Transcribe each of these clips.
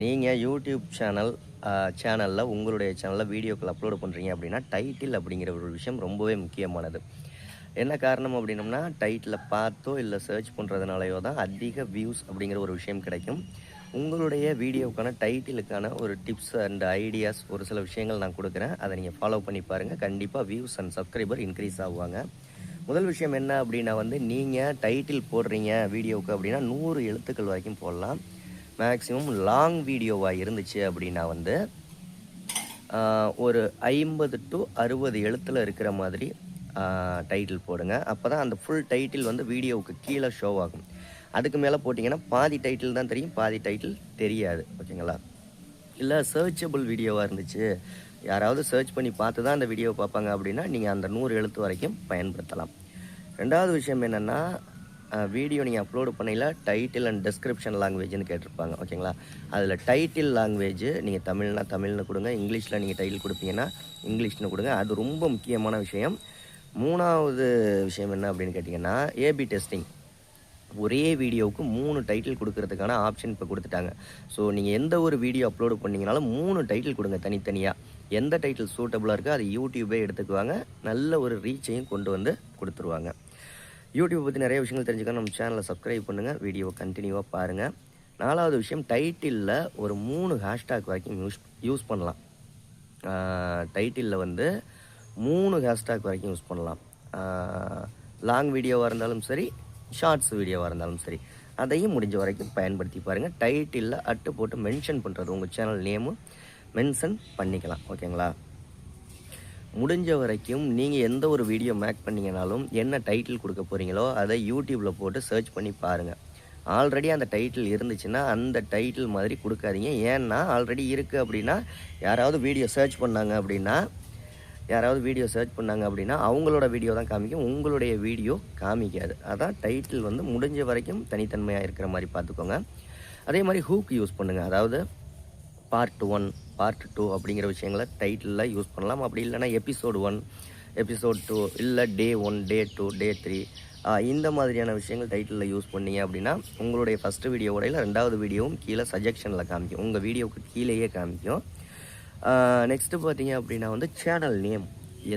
நீங்கள் யூடியூப் சேனலில் உங்களுடைய சேனலில் வீடியோக்கள் அப்லோடு பண்ணுறீங்க அப்படின்னா டைட்டில் அப்படிங்கிற ஒரு விஷயம் ரொம்பவே முக்கியமானது. என்ன காரணம் அப்படின்னம்னா, டைட்டிலை பார்த்தோ இல்லை சர்ச் பண்ணுறதுனாலையோ தான் அதிக வியூஸ் அப்படிங்கிற ஒரு விஷயம் கிடைக்கும். உங்களுடைய வீடியோக்கான டைட்டிலுக்கான ஒரு டிப்ஸ் அண்ட் ஐடியாஸ் ஒரு சில விஷயங்கள் நான் கொடுக்குறேன். அதை நீங்கள் ஃபாலோ பண்ணி பாருங்கள். கண்டிப்பாக வியூஸ் அண்ட் சப்ஸ்கிரைபர் இன்க்ரீஸ் ஆகுவாங்க. முதல் விஷயம் என்ன அப்படின்னா நீங்கள் டைட்டில் போடுறீங்க வீடியோவுக்கு அப்படின்னா 100 எழுத்துக்கள் வரைக்கும் போடலாம். மேக்ஸிமம் லாங் வீடியோவாக இருந்துச்சு அப்படின்னா ஒரு 50 to 60 எழுத்தில் இருக்கிற மாதிரி டைட்டில் போடுங்க. அப்போ தான் அந்த ஃபுல் டைட்டில் வீடியோவுக்கு கீழே ஷோ ஆகும். அதுக்கு மேலே போட்டிங்கன்னா பாதி டைட்டில் தான் தெரியும், பாதி டைட்டில் தெரியாது. ஓகேங்களா? இல்லை சர்ச்சபிள் வீடியோவாக இருந்துச்சு, யாராவது சர்ச் பண்ணி பார்த்து தான் அந்த வீடியோவை பார்ப்பாங்க அப்படின்னா நீங்கள் அந்த 100 எழுத்து வரைக்கும் பயன்படுத்தலாம். ரெண்டாவது விஷயம் என்னென்னா, வீடியோ நீங்கள் அப்லோடு பண்ணையில் டைட்டில் அண்ட் டெஸ்கிரிப்ஷன் லாங்குவேஜ்னு கேட்டிருப்பாங்க. ஓகேங்களா? அதில் டைட்டில் லாங்குவேஜ் நீங்கள் தமிழ்னா தமிழ்னு கொடுங்க, இங்கிலீஷில் நீங்கள் டைட்டில் கொடுப்பீங்கன்னா இங்கிலீஷ்னு கொடுங்க. அது ரொம்ப முக்கியமான விஷயம். மூணாவது விஷயம் என்ன அப்படின்னு கேட்டிங்கன்னா, ஏபி டெஸ்டிங். ஒரே வீடியோவுக்கு 3 டைட்டில் கொடுக்கறதுக்கான ஆப்ஷன் இப்போ கொடுத்துட்டாங்க. ஸோ நீங்கள் எந்த ஒரு வீடியோ அப்லோடு பண்ணிங்கனாலும் 3 டைட்டில் கொடுங்க தனித்தனியாக. எந்த டைட்டில் சூட்டபுளாக இருக்கோ அது யூடியூபே எடுத்துக்குவாங்க. நல்ல ஒரு ரீச்சையும் கொண்டு வந்து கொடுத்துருவாங்க. யூடியூப் பற்றி நிறைய விஷயங்கள் தெரிஞ்சுக்கணும். நம்ம சேனலை சப்ஸ்கிரைப் பண்ணுங்கள், வீடியோவை கண்டினியூவாக பாருங்கள். 4வது விஷயம், டைட்டிலில் ஒரு 3 ஹேஷ்டாக் வரைக்கும் யூஸ் பண்ணலாம். டைட்டிலில் 3 ஹேஷ்டாக் வரைக்கும் யூஸ் பண்ணலாம். லாங் வீடியோவாக இருந்தாலும் சரி, ஷார்ட்ஸ் வீடியோவாக இருந்தாலும் சரி, அதையும் முடிஞ்ச வரைக்கும் பயன்படுத்தி பாருங்கள். டைட்டிலில் அட்டு போட்டு மென்ஷன் பண்ணுறது, உங்கள் சேனல் நேமும் மென்ஷன் பண்ணிக்கலாம். ஓகேங்களா? முடிஞ்ச வரைக்கும் நீங்கள் எந்த ஒரு வீடியோ மேக் பண்ணிங்கனாலும் என்ன டைட்டில் கொடுக்க போகிறீங்களோ அதை யூடியூப்பில் போட்டு சர்ச் பண்ணி பாருங்கள். ஆல்ரெடி அந்த டைட்டில் இருந்துச்சுன்னா அந்த டைட்டில் மாதிரி கொடுக்காதீங்க. ஏன்னா ஆல்ரெடி இருக்குது அப்படின்னா யாராவது வீடியோ சர்ச் பண்ணாங்க அப்படின்னா அவங்களோட வீடியோ தான் காமிக்கும், உங்களுடைய வீடியோ காமிக்காது. அதான் டைட்டில் முடிஞ்ச வரைக்கும் தனித்தன்மையாக இருக்கிற மாதிரி பார்த்துக்கோங்க. அதே மாதிரி ஹூக் யூஸ் பண்ணுங்கள். அதாவது பார்ட் 1, பார்ட் 2 அப்படிங்கிற விஷயங்களை டைட்டிலில் யூஸ் பண்ணலாம். அப்படி இல்லைனா எபிசோட் 1, எபிசோட் 2, இல்லை டே 1, டே 2, டே 3 இந்த மாதிரியான விஷயங்கள் டைட்டிலில் யூஸ் பண்ணிங்க அப்படின்னா உங்களுடைய ஃபஸ்ட்டு வீடியோவோட இல்லை 2வது வீடியோவும் கீழே சஜெக்ஷனில் காமிக்கும், உங்கள் வீடியோவுக்கு கீழேயே காமிக்கும். நெக்ஸ்ட்டு பார்த்தீங்க அப்படின்னா சேனல் நேம்.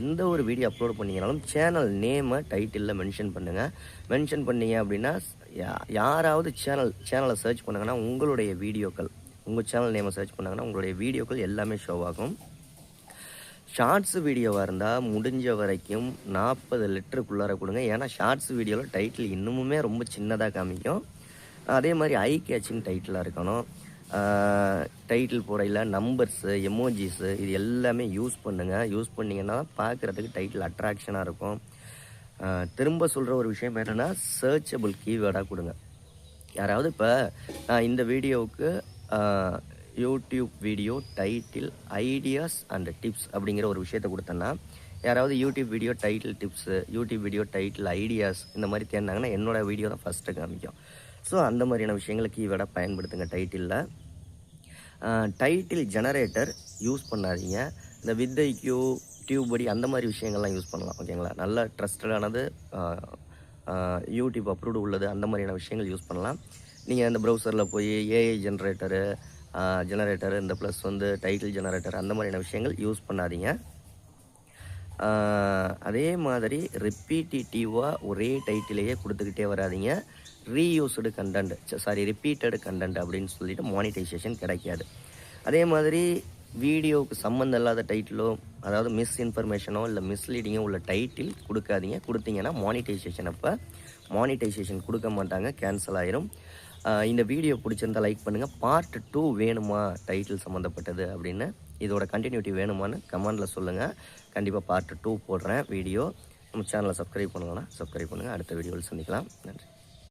எந்த ஒரு வீடியோ அப்லோட் பண்ணிங்கனாலும் சேனல் நேமை டைட்டிலில் மென்ஷன் பண்ணுங்கள். மென்ஷன் பண்ணிங்க அப்படின்னா யாராவது சேனலை சர்ச் பண்ணுங்கன்னா உங்களுடைய வீடியோக்கள், உங்கள் சேனல் நேமை சர்ச் பண்ணாங்கன்னா உங்களுடைய வீடியோக்கள் எல்லாமே ஷோ ஆகும். ஷார்ட்ஸ் வீடியோவாக இருந்தால் முடிஞ்ச வரைக்கும் 40 லெட்டருக்குள்ளார கொடுங்க. ஏன்னா ஷார்ட்ஸ் வீடியோவில் டைட்டில் இன்னுமுமே ரொம்ப சின்னதாக காமிக்கும். அதே மாதிரி ஐ கேட்சிங் டைட்டிலாக இருக்கணும். டைட்டில் போடையில் நம்பர்ஸு, எமோஜிஸு இது எல்லாமே யூஸ் பண்ணுங்கள். யூஸ் பண்ணிங்கன்னா பார்க்குறதுக்கு டைட்டில் அட்ராக்ஷனாக இருக்கும். திரும்ப சொல்கிற ஒரு விஷயம் என்னென்னா, சர்ச்சபிள் கீவேர்டாக கொடுங்க. யாராவது இப்போ நான் இந்த வீடியோவுக்கு YouTube video title ideas and tips அப்படிங்கிற ஒரு விஷயத்தை கொடுத்தேன்னா யாராவது YouTube video title tips, YouTube video title ideas இந்த மாதிரி தேர்ந்தாங்கன்னா என்னோடய வீடியோ தான் ஃபஸ்ட்டு காமிக்கும். ஸோ அந்த மாதிரியான விஷயங்களை கீவேர்டாக பயன்படுத்துங்க டைட்டிலில். டைட்டில் ஜெனரேட்டர் யூஸ் பண்ணாதீங்க. இந்த வித்தைக்யூ, டியூபடி அந்த மாதிரி விஷயங்கள்லாம் யூஸ் பண்ணலாம். ஓகேங்களா? நல்ல ட்ரஸ்டடானது, யூடியூப் அப்ரூவ்டு உள்ளது, அந்த மாதிரியான விஷயங்கள் யூஸ் பண்ணலாம். நீங்கள் இந்த ப்ரௌசரில் போய் ஏஐ ஜெனரேட்டரு இந்த ப்ளஸ் டைட்டில் ஜெனரேட்டர் அந்த மாதிரியான விஷயங்கள் யூஸ் பண்ணாதீங்க. அதே மாதிரி ரிப்பீட்டேட்டிவாக ஒரே டைட்டிலேயே கொடுத்துக்கிட்டே வராதிங்க. ரிப்பீட்டடு கண்டென்ட் அப்படின்னு சொல்லிட்டு மானிட்டைசேஷன் கிடைக்காது. அதே மாதிரி வீடியோவுக்கு சம்மந்தம் இல்லாத டைட்டிலோ, அதாவது மிஸ்இன்ஃபர்மேஷனோ இல்லை மிஸ்லீடிங்கோ உள்ள டைட்டில் கொடுக்காதீங்க. கொடுத்தீங்கன்னா மானிட்டைசேஷன் கொடுக்க மாட்டாங்க, கேன்சல் ஆயிரும். இந்த வீடியோ பிடிச்சிருந்தால் லைக் பண்ணுங்கள். பார்ட் 2 வேணுமா டைட்டில் சம்மந்தப்பட்டது அப்படின்னு, இதோட கண்டினியூட்டி வேணுமான்னு கமெண்டில் சொல்லுங்கள். கண்டிப்பாக பார்ட் 2 போடுறேன் வீடியோ. நம்ம சேனலை சப்ஸ்கிரைப் பண்ணுங்கன்னா சப்ஸ்கிரைப் பண்ணுங்கள். அடுத்த வீடியோவில் சந்திக்கலாம். நன்றி.